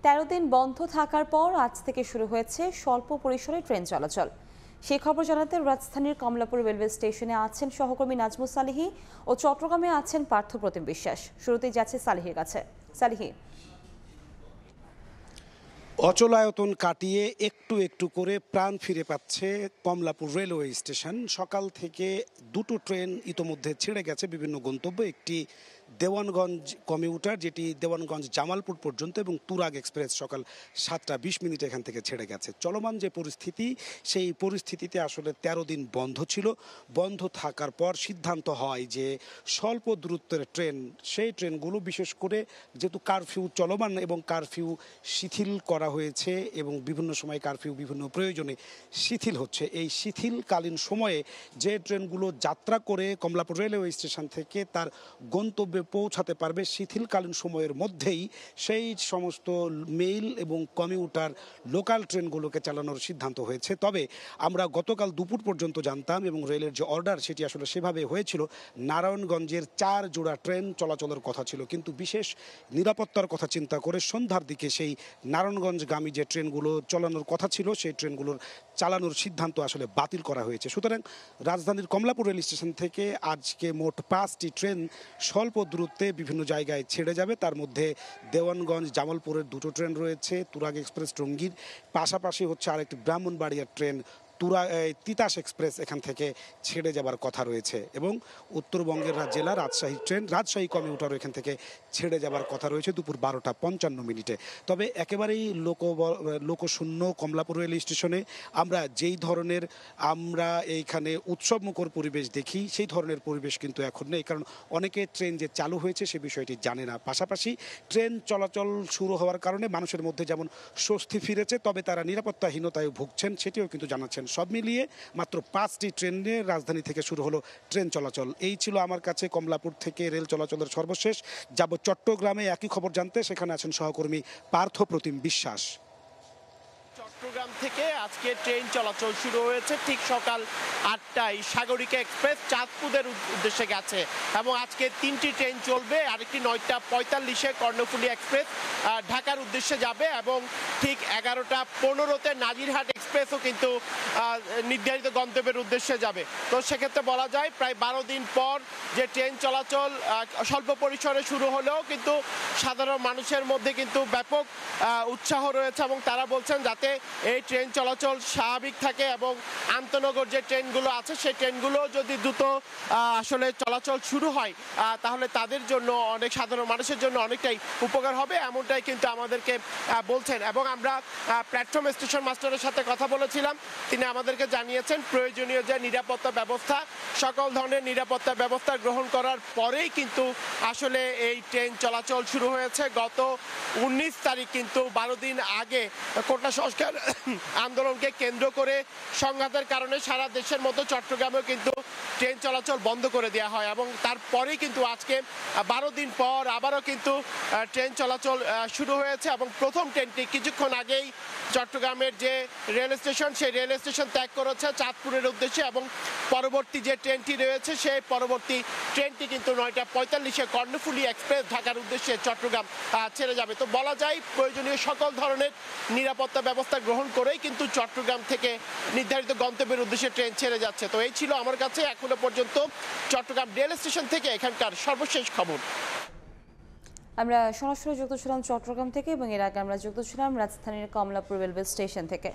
13 দিন বন্ধ থাকার পর আজ থেকে শুরু হয়েছে স্বল্প পরিসরে ট্রেন চলাচল। সেই খবর জানাতে রাজধানীর কমলাপুর রেলওয়ে স্টেশনে আছেন সহকর্মী নাজমুস সালিহি ও চট্টগ্রামে আছেন পার্থ প্রতিম বিশ্বাস। শুরুতেই যাচ্ছে সালিহির কাছে। সালিহি, অচলায়তন কাটিয়ে একটু একটু করে প্রাণ ফিরে পাচ্ছে কমলাপুর রেলওয়ে স্টেশন। সকাল থেকে দুটো ট্রেন ইতোমধ্যে ছেড়ে গেছে বিভিন্ন গন্তব্যে। একটি দেওয়ানগঞ্জ কমিউটার, যেটি দেওয়ানগঞ্জ জামালপুর পর্যন্ত, এবং তুরাগ এক্সপ্রেস সকাল 7টা 20 মিনিট এখান থেকে ছেড়ে গেছে। চলমান যে পরিস্থিতি, সেই পরিস্থিতিতে আসলে 13 দিন বন্ধ ছিল। বন্ধ থাকার পর সিদ্ধান্ত হয় যে স্বল্প দূরত্বের ট্রেন, সেই ট্রেনগুলো বিশেষ করে যেহেতু কারফিউ চলমান এবং কারফিউ শিথিল করা হয়েছে এবং বিভিন্ন সময় কারফিউ বিভিন্ন প্রয়োজনে শিথিল হচ্ছে, এই শিথিলকালীন সময়ে যে ট্রেনগুলো যাত্রা করে কমলাপুর রেলওয়ে স্টেশন থেকে তার গন্তব্যে পৌঁছাতে পারবে, শিথিলকালীন সময়ের মধ্যেই সেই সমস্ত মেইল এবং কমিউটার লোকাল ট্রেনগুলোকে চালানোর সিদ্ধান্ত হয়েছে। তবে আমরা গতকাল দুপুর পর্যন্ত জানতাম এবং রেলের যে অর্ডার সেটি আসলে সেভাবে হয়েছিল, নারায়ণগঞ্জের 4 জোড়া ট্রেন চলাচলের কথা ছিল, কিন্তু বিশেষ নিরাপত্তার কথা চিন্তা করে সন্ধ্যার দিকে সেই নারায়ণগঞ্জগামী যে ট্রেনগুলো চালানোর কথা ছিল সেই ট্রেনগুলোর চালানোর সিদ্ধান্ত আসলে বাতিল করা হয়েছে। সুতরাং রাজধানীর কমলাপুর রেল স্টেশন থেকে আজকে মোট 5টি ট্রেন স্বল্প দূরত্বে বিভিন্ন জায়গায় ছেড়ে যাবে। তার মধ্যে দেওয়ানগঞ্জ জামালপুরের 2টো ট্রেন রয়েছে, তুরাগ এক্সপ্রেস টঙ্গীর, পাশাপাশি হচ্ছে আরেকটি ব্রাহ্মণবাড়িয়ার ট্রেন তিতাস এক্সপ্রেস এখান থেকে ছেড়ে যাবার কথা রয়েছে, এবং উত্তরবঙ্গের জেলা রাজশাহী ট্রেন রাজশাহী কমিউটারও এখান থেকে ছেড়ে যাবার কথা রয়েছে দুপুর 12টা 55 মিনিটে। তবে একেবারেই লোকশূন্য কমলাপুর রেল স্টেশনে আমরা যেই ধরনের এইখানে উৎসবমুখর পরিবেশ দেখি, সেই ধরনের পরিবেশ কিন্তু এখন নেই, কারণ অনেকে ট্রেন যে চালু হয়েছে সে বিষয়টি জানে না। পাশাপাশি ট্রেন চলাচল শুরু হওয়ার কারণে মানুষের মধ্যে যেমন স্বস্তি ফিরেছে, তবে তারা নিরাপত্তাহীনতায় ভুগছেন সেটিও কিন্তু জানাচ্ছেন। সব মিলিয়ে মাত্র 5টি ট্রেনে রাজধানী থেকে শুরু হলো ট্রেন চলাচল। এই ছিল আমার কাছে কমলাপুর থেকে রেল চলাচলের সর্বশেষ। যাব চট্টগ্রামে একই খবর জানতে, সেখানে আছেন সহকর্মী পার্থ প্রতিম বিশ্বাস। চট্টগ্রাম থেকে আজকে ট্রেন চলাচল শুরু হয়েছে ঠিক সকাল 8টায়। সাগরিকা এক্সপ্রেস চাঁদপুরের উদ্দেশ্যে গেছে এবং আজকে 3টি ট্রেন চলবে। আরেকটি 9টা 45-এ কর্ণফুলী এক্সপ্রেস ঢাকার উদ্দেশ্যে যাবে এবং ঠিক 11টা 15-তে নাজিরহাট এক্সপ্রেসও কিন্তু নির্ধারিত গন্তব্যের উদ্দেশ্যে যাবে। তো সেক্ষেত্রে বলা যায় প্রায় 12 দিন পর যে ট্রেন চলাচল স্বল্প পরিসরে শুরু হলেও কিন্তু সাধারণ মানুষের মধ্যে কিন্তু ব্যাপক উৎসাহ রয়েছে এবং তারা বলছেন যাতে এই ট্রেন চলাচল স্বাভাবিক থাকে এবং আন্তনগর যে ট্রেনগুলো আছে সেই ট্রেনগুলো যদি দ্রুত আসলে চলাচল শুরু হয় তাহলে তাদের জন্য, অনেক সাধারণ মানুষের জন্য অনেকটাই উপকার হবে, এমনটাই কিন্তু আমাদেরকে বলছেন। এবং আমরা প্ল্যাটফর্ম স্টেশন মাস্টারের সাথে কথা বলেছিলাম, তিনি আমাদেরকে জানিয়েছেন প্রয়োজনীয় যে নিরাপত্তা ব্যবস্থা, সকল ধরনের নিরাপত্তা ব্যবস্থা গ্রহণ করার পরেই কিন্তু আসলে এই ট্রেন চলাচল শুরু হয়েছে। গত 19 তারিখ কিন্তু 12 দিন আগে কোটা সংস্কার আন্দোলনকে কেন্দ্র করে সংঘাতের কারণে সারা দেশের মতো চট্টগ্রামেও কিন্তু ট্রেন চলাচল বন্ধ করে দেওয়া হয় এবং তারপরেই কিন্তু আজকে 12 দিন পর আবারও কিন্তু ট্রেন চলাচল শুরু হয়েছে এবং প্রথম ট্রেনটি কিছুক্ষণ আগেই চট্টগ্রামের যে রেল স্টেশন সেই রেল স্টেশন ত্যাগ করেছে চাঁদপুরের উদ্দেশ্যে এবং পরবর্তী যে ট্রেনটি রয়েছে সেই পরবর্তী ট্রেনটি কিন্তু 9টা 45-এ কর্ণফুলী এক্সপ্রেস ঢাকার উদ্দেশ্যে চট্টগ্রাম ছেড়ে যাবে। তো বলা যায় প্রয়োজনীয় সকল ধরনের নিরাপত্তা ব্যবস্থা গ্রহণ করেই কিন্তু চট্টগ্রাম থেকে নির্ধারিত গন্তব্যের উদ্দেশ্যে ট্রেন ছেড়ে যাচ্ছে। তো এই ছিল আমার কাছে এখনো পর্যন্ত চট্টগ্রাম রেল স্টেশন থেকে এখানকার সর্বশেষ খবর। আমরা সরাসরি যুক্ত ছিলাম চট্টগ্রাম থেকে এবং এর আগে আমরা যুক্ত ছিলাম রাজধানীর কমলাপুর রেলওয়ে স্টেশন থেকে।